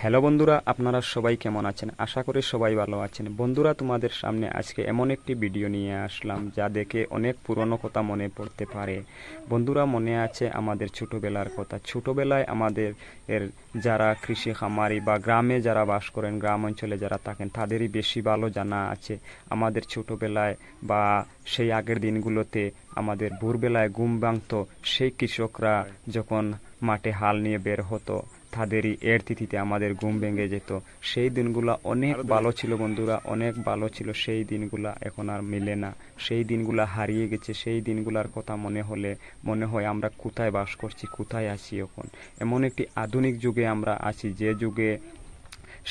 Hello বন্ধুরা, আপনারা সবাই কেমন আছেন? আশা করি সবাই ভালো আছেন। বন্ধুরা, তোমাদের সামনে আজকে এমন একটি ভিডিও নিয়ে আসলাম যা দেখে অনেক পুরনো কথা মনে পড়তে পারে। বন্ধুরা, মনে আছে আমাদের ছোটবেলার কথা। ছোটবেলায় আমাদের যারা কৃষি খামারি বা গ্রামে যারা বাস করেন, গ্রাম অঞ্চলে যারা থাকেন, তাদেরই বেশি ভালো জানা আছে। আমাদের ছোটবেলায় বা সেই আগের দিনগুলোতে আমাদের ভোরবেলায় ঘুম ভাঙতো সেই কৃষকরা যখন মাঠে হাল নিয়ে বের হতো, তাদেরই এর তিথিতে আমাদের ঘুম ভেঙে যেত। সেই দিনগুলা অনেক ভালো ছিল বন্ধুরা, অনেক ভালো ছিল সেই দিনগুলা। এখন আর মিলে না, সেই দিনগুলা হারিয়ে গেছে। সেই দিনগুলার কথা মনে হলে মনে হয় আমরা কোথায় বাস করছি, কোথায় আছি এখন। এমন একটি আধুনিক যুগে আমরা আছি, যে যুগে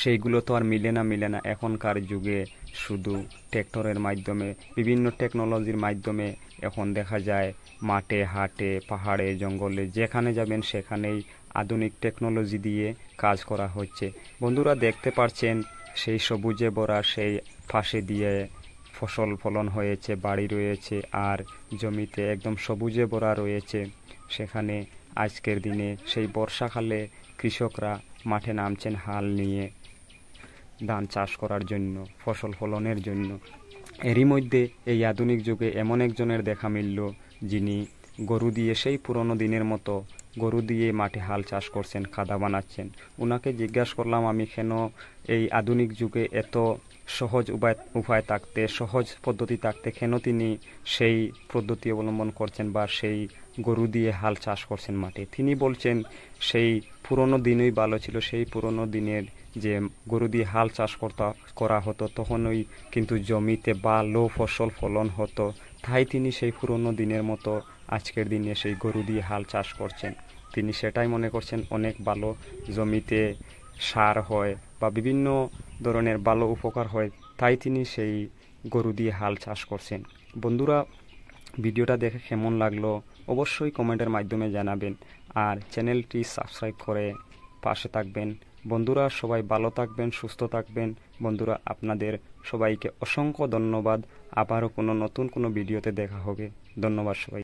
সেইগুলো তো আর মিলে না। এখনকার যুগে শুধু ট্র্যাক্টরের মাধ্যমে, বিভিন্ন টেকনোলজির মাধ্যমে এখন দেখা যায় মাঠে ঘাটে পাহাড়ে জঙ্গলে যেখানে যাবেন সেখানেই আধুনিক টেকনোলজি দিয়ে কাজ করা হচ্ছে। বন্ধুরা, দেখতে পাচ্ছেন সেই সবুজে ভরা সেই পাশে দিয়ে ফসল ফলন হয়েছে, বাড়ি রয়েছে, আর জমিতে একদম সবুজে ভরা রয়েছে। সেখানে আজকের দিনে সেই বর্ষাকালে কৃষকরা মাঠে নামছেন হাল নিয়ে ধান চাষ করার জন্য, ফসল ফলনের জন্য। এরই মধ্যে এই আধুনিক যুগে এমন একজনের দেখা মিলল, যিনি গরু দিয়ে সেই পুরনো দিনের মতো গরু দিয়ে মাঠে হাল চাষ করছেন, কাদা বানাচ্ছেন। ওনাকে জিজ্ঞাসা করলাম আমি, কেন এই আধুনিক যুগে এত সহজ উপায় থাকতে, সহজ পদ্ধতি থাকতে কেন তিনি সেই পদ্ধতি অবলম্বন করছেন বা সেই গরু দিয়ে হাল চাষ করছেন মাঠে। তিনি বলছেন সেই পুরনো দিনই ভালো ছিল। সেই পুরনো দিনের যে গরু দিয়ে হাল চাষ করা হতো, তখনই কিন্তু জমিতে ভালো ফসল ফলন হতো। তাই তিনি সেই পুরনো দিনের মতো আজকের দিনে সেই গরু দিয়ে হাল চাষ করছেন। তিনি সেটাই মনে করছেন অনেক ভালো, জমিতে সার হয় বা বিভিন্ন ধরনের ভালো উপকার হয়, তাই তিনি সেই গরু দিয়ে হাল চাষ করছেন। বন্ধুরা, ভিডিওটা দেখে কেমন লাগলো অবশ্যই কমেন্টের মাধ্যমে জানাবেন, আর চ্যানেলটি সাবস্ক্রাইব করে পাশে থাকবেন। বন্ধুরা, সবাই ভালো থাকবেন, সুস্থ থাকবেন। বন্ধুরা, আপনাদের সবাইকে অসংখ্য ধন্যবাদ। আবারও কোনো নতুন কোনো ভিডিওতে দেখা হবে। ধন্যবাদ সবাই।